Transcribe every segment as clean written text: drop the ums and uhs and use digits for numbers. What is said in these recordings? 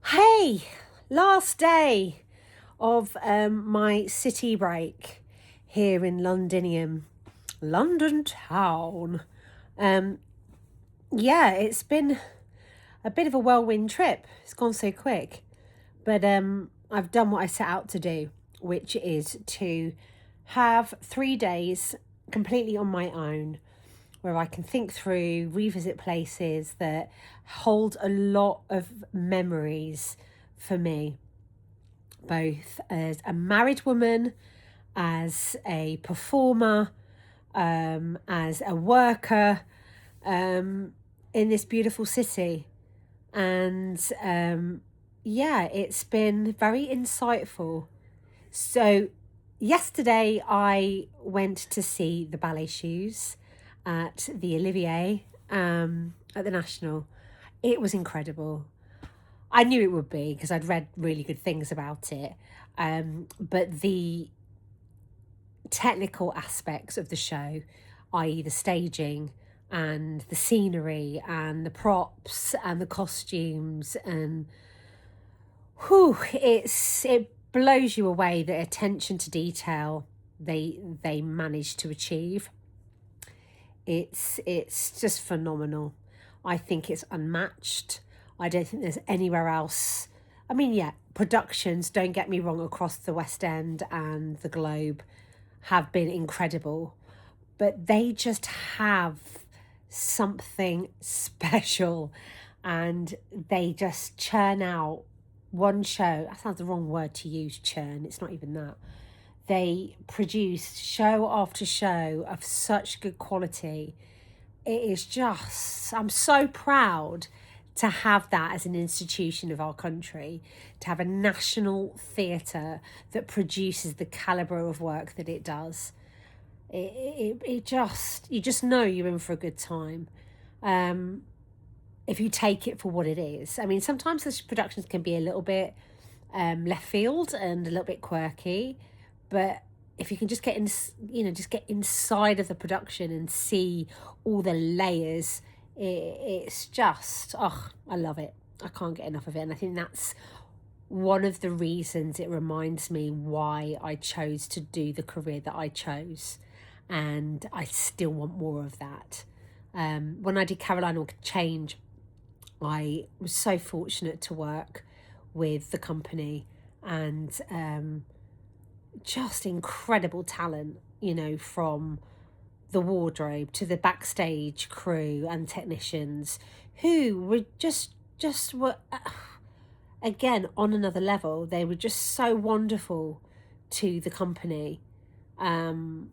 Hey, last day of my city break here in Londinium, London town. Um, yeah, it's been a bit of a whirlwind trip. It's gone so quick, but I've done what I set out to do, which is to have 3 days completely on my own where I can think through, revisit places that hold a lot of memories for me, both as a married woman, as a performer, as a worker in this beautiful city. And yeah, it's been very insightful. So, yesterday I went to see the ballet shoes at the Olivier at the National. It was incredible. I knew it would be because I'd read really good things about it. But the technical aspects of the show, i.e., the staging and the scenery and the props and the costumes, and it blows you away the attention to detail they managed to achieve. It's just phenomenal. I think it's unmatched. I don't think there's anywhere else. I mean, yeah, productions, don't get me wrong, across the West End and the globe have been incredible, but they just have something special, and they just churn out one show. That sounds the wrong word to use, churn. It's not even that. They produce show after show of such good quality. It is just, I'm so proud to have that as an institution of our country, to have a national theatre that produces the calibre of work that it does. It just, you just know you're in for a good time. If you take it for what it is. I mean, sometimes the productions can be a little bit left field and a little bit quirky, but if you can just get in, just get inside of the production and see all the layers, it's just, oh, I love it. I can't get enough of it. And I think that's one of the reasons it reminds me why I chose to do the career that I chose. And I still want more of that. When I did Caroline or Change, I was so fortunate to work with the company, and just incredible talent, from the wardrobe to the backstage crew and technicians who were just were again on another level. They were just so wonderful to the company. And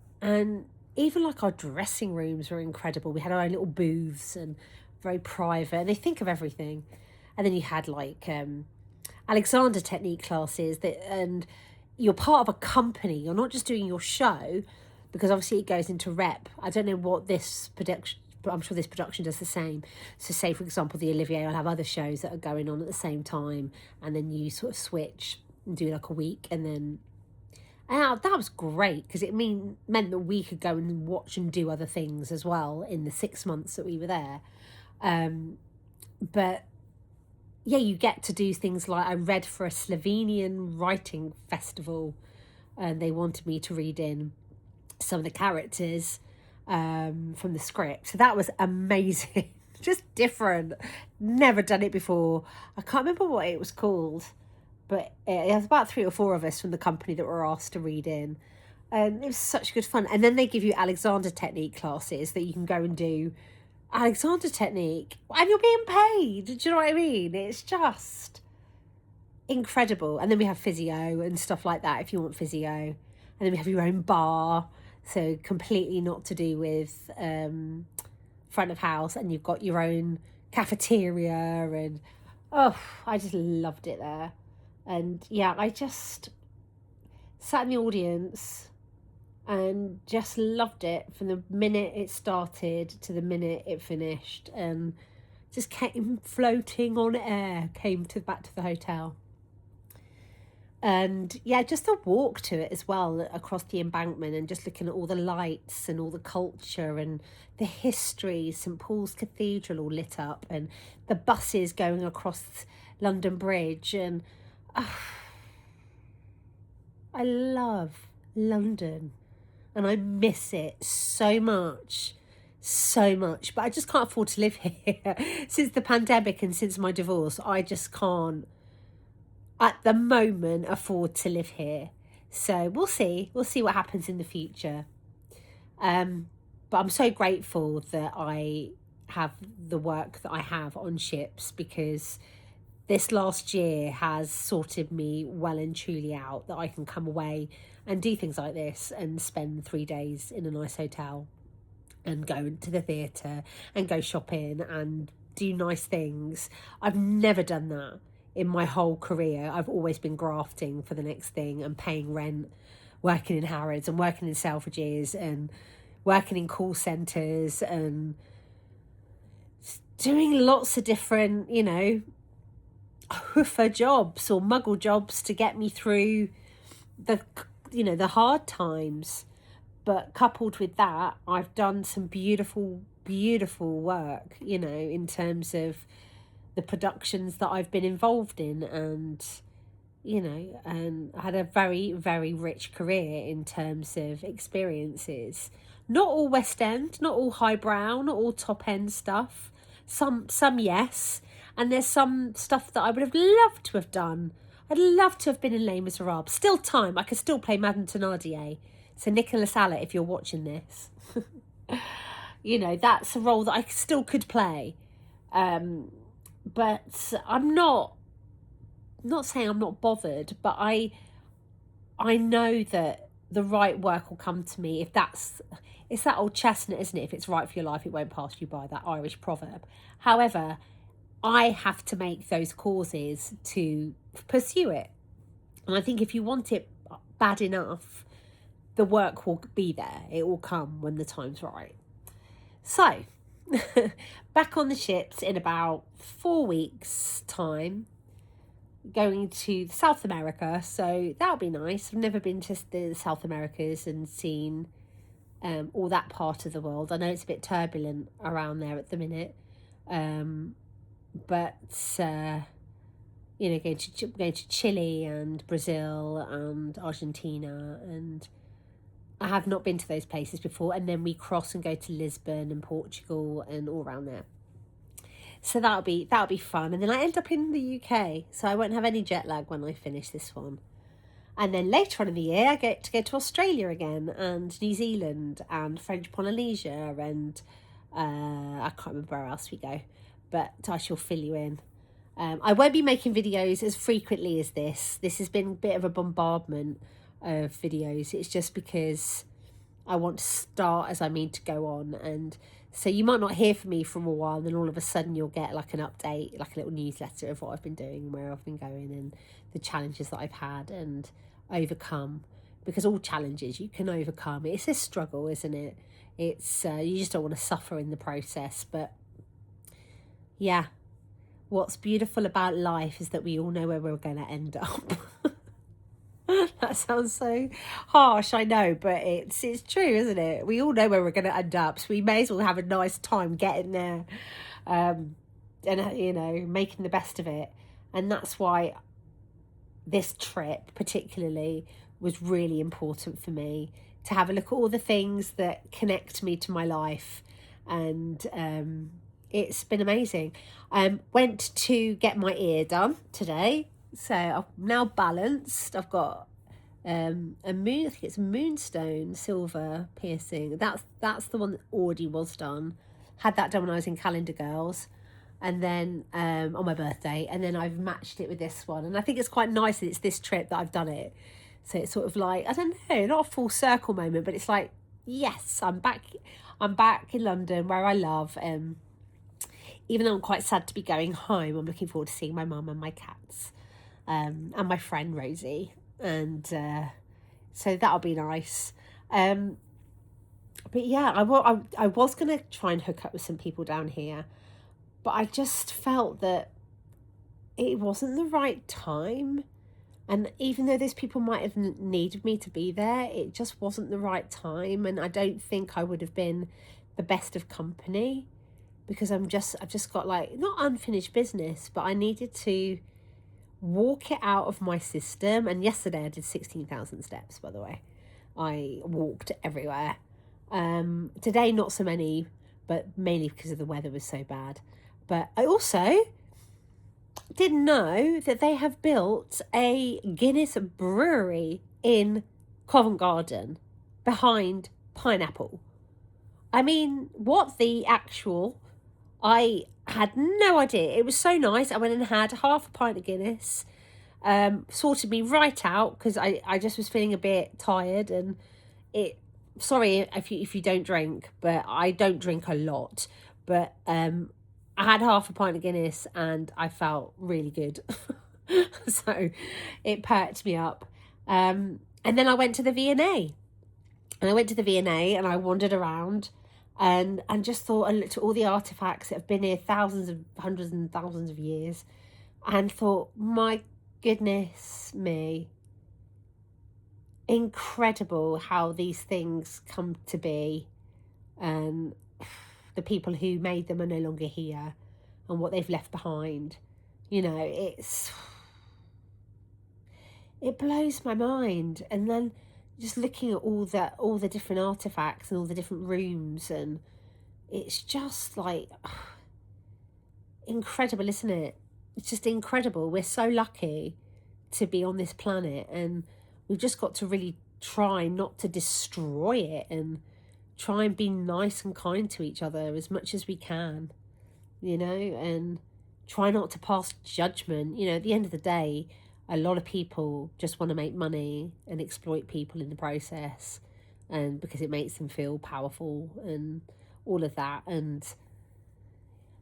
even like our dressing rooms were incredible. We had our own little booths and very private, and they think of everything. And then you had like Alexander technique classes and you're part of a company. You're not just doing your show, because obviously it goes into rep. I don't know what this production, but I'm sure this production does the same. So say, for example, the Olivier will have other shows that are going on at the same time, and then you sort of switch and do like a week, and then that was great because it meant that we could go and watch and do other things as well in the 6 months that we were there. But yeah, you get to do things like I read for a Slovenian writing festival, and they wanted me to read in some of the characters from the script. So that was amazing. Just different. Never done it before. I can't remember what it was called, but it was about 3 or 4 of us from the company that were asked to read in. And it was such good fun. And then they give you Alexander technique classes that you can go and do Alexander technique, and you're being paid. Do you know what I mean? It's just incredible. And then we have physio and stuff like that if you want physio. And then we have your own bar, so completely not to do with front of house. And you've got your own cafeteria, and oh, I just loved it there. And yeah, I just sat in the audience and just loved it from the minute it started to the minute it finished, and just came floating on air, came back to the hotel. And yeah, just a walk to it as well, across the embankment, and just looking at all the lights and all the culture and the history. St Paul's Cathedral all lit up, and the buses going across London Bridge, and I love London and I miss it so much, so much. But I just can't afford to live here. Since the pandemic and since my divorce, I just can't, at the moment, afford to live here. So we'll see. We'll see what happens in the future. But I'm so grateful that I have the work that I have on ships, because this last year has sorted me well and truly out, that I can come away and do things like this and spend 3 days in a nice hotel and go to the theatre and go shopping and do nice things. I've never done that in my whole career. I've always been grafting for the next thing and paying rent, working in Harrods and working in Selfridges and working in call centres and doing lots of different, hoofer jobs or muggle jobs to get me through the hard times. But coupled with that, I've done some beautiful work, in terms of the productions that I've been involved in, and and I had a very, very rich career in terms of experiences. Not all West End, not all highbrow, not all top end stuff. Some yes, and there's some stuff that I would have loved to have done. I'd love to have been in Les Miserables. Still time, I could still play Madame Thénardier. So Nicholas Allett, if you're watching this, that's a role that I still could play. But I'm not saying I'm not bothered, but I know that the right work will come to me. It's that old chestnut, isn't it? If it's right for your life, it won't pass you by, that Irish proverb. However, I have to make those causes to pursue it. And I think if you want it bad enough, the work will be there. It will come when the time's right. So, back on the ships in about 4 weeks' time, going to South America. So that'll be nice. I've never been to the South Americas and seen all that part of the world. I know it's a bit turbulent around there at the minute. But going to Chile and Brazil and Argentina, and I have not been to those places before. And then we cross and go to Lisbon and Portugal and all around there. So that'll be fun. And then I end up in the UK, so I won't have any jet lag when I finish this one. And then later on in the year, I get to go to Australia again, and New Zealand and French Polynesia, and I can't remember where else we go, but I shall fill you in. I won't be making videos as frequently as this. This has been a bit of a bombardment of videos. It's just because I want to start as I mean to go on, and so you might not hear from me for a while, and then all of a sudden you'll get like an update, like a little newsletter of what I've been doing and where I've been going and the challenges that I've had and overcome, because all challenges you can overcome. It's a struggle, isn't it? It's you just don't want to suffer in the process. But yeah, what's beautiful about life is that we all know where we're going to end up. That sounds so harsh, I know, but it's true, isn't it? We all know where we're going to end up, so we may as well have a nice time getting there, and making the best of it. And that's why this trip particularly was really important for me, to have a look at all the things that connect me to my life. And it's been amazing. Went to get my ear done today. So I'm now balanced. I've got I think it's a moonstone silver piercing. That's the one that already was done. Had that done when I was in Calendar Girls, and then on my birthday, and then I've matched it with this one. And I think it's quite nice that it's this trip that I've done it. So it's sort of like, I don't know, not a full circle moment, but it's like, yes, I'm back in London, where I love. Even though I'm quite sad to be going home, I'm looking forward to seeing my mum and my cats. And my friend Rosie, and so that'll be nice. But yeah, I was going to try and hook up with some people down here, but I just felt that it wasn't the right time. And even though those people might have needed me to be there, it just wasn't the right time. And I don't think I would have been the best of company, because I've just got, like, not unfinished business, but I needed to walk it out of my system. And yesterday I did 16,000 steps, by the way. I walked everywhere. Today, not so many, but mainly because of the weather was so bad. But I also didn't know that they have built a Guinness brewery in Covent Garden behind Pineapple. I mean, what the actual... I had no idea. It was so nice. I went and had half a pint of Guinness. Sorted me right out because I just was feeling a bit tired, and it... Sorry if you don't drink, but I don't drink a lot. But I had half a pint of Guinness and I felt really good. So it perked me up. And then I went to the V&A. And I went to the V&A and I wandered around and just thought, I looked at all the artifacts that have been here thousands of, hundreds and thousands of years, and thought, my goodness me, incredible how these things come to be. The people who made them are no longer here, and what they've left behind. You know, it blows my mind. And then just looking at all the different artifacts and all the different rooms, and it's just like incredible, isn't it? It's just incredible. We're so lucky to be on this planet, and we've just got to really try not to destroy it, and try and be nice and kind to each other as much as we can, you know, and try not to pass judgment. You know, at the end of the day, a lot of people just want to make money and exploit people in the process, and because it makes them feel powerful and all of that. And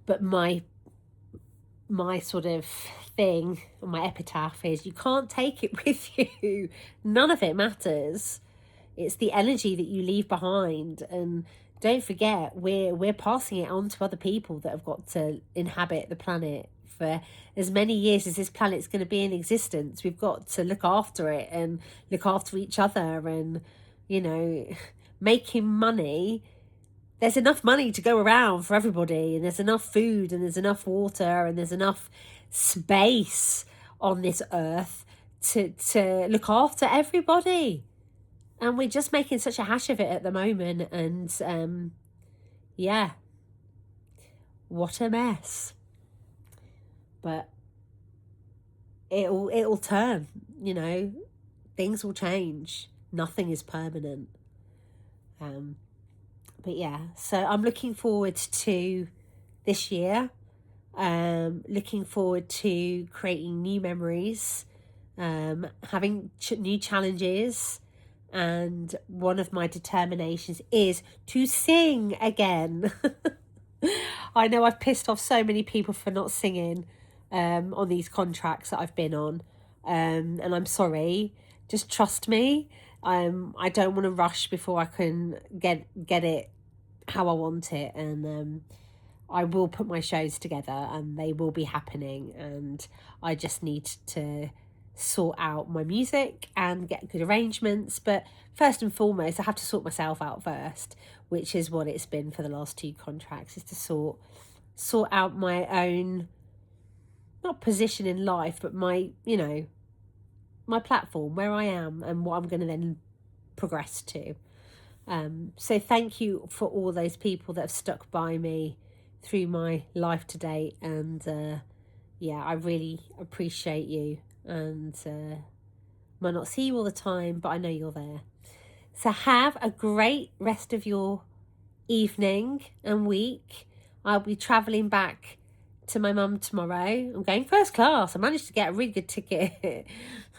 but my sort of thing, my epitaph is, you can't take it with you. None of it matters. It's the energy that you leave behind. And don't forget, we're passing it on to other people that have got to inhabit the planet for as many years as this planet's going to be in existence. We've got to look after it and look after each other, and, you know, making money. There's enough money to go around for everybody, and there's enough food, and there's enough water, and there's enough space on this earth to look after everybody. And we're just making such a hash of it at the moment. And yeah, what a mess. But it'll turn, you know, things will change. Nothing is permanent. But yeah, so I'm looking forward to this year. Looking forward to creating new memories, having new challenges. And one of my determinations is to sing again. I know I've pissed off so many people for not singing on these contracts that I've been on. And I'm sorry. Just trust me. I don't want to rush before I can get it how I want it. And I will put my shows together, and they will be happening. And I just need to sort out my music and get good arrangements. But first and foremost, I have to sort myself out first, which is what it's been for the last 2 contracts, is to sort out my own, not position in life, but my, you know, my platform, where I am and what I'm going to then progress to. So thank you for all those people that have stuck by me through my life to date. And yeah, I really appreciate you. And might not see you all the time, but I know you're there. So have a great rest of your evening and week. I'll be travelling back to my mum tomorrow. I'm going first class. I managed to get a really good ticket.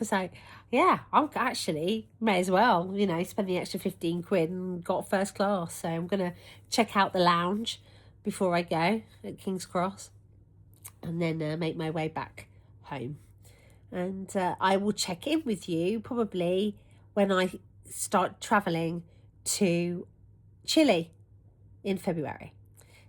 So yeah, I'm actually may as well, you know, spend the extra 15 quid and got first class. So I'm going to check out the lounge before I go at King's Cross, and then make my way back home. And I will check in with you probably when I start travelling to Chile in February.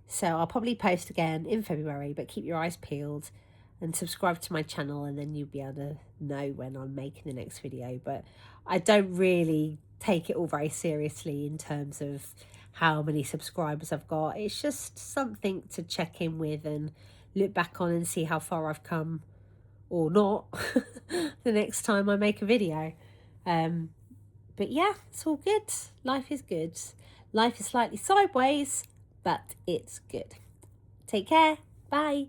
So I'll probably post again in February, but keep your eyes peeled and subscribe to my channel, and then you'll be able to know when I'm making the next video. But I don't really take it all very seriously in terms of how many subscribers I've got. It's just something to check in with and look back on and see how far I've come or not the next time I make a video. But yeah, it's all good. Life is good. Life is slightly sideways, but it's good. Take care. Bye.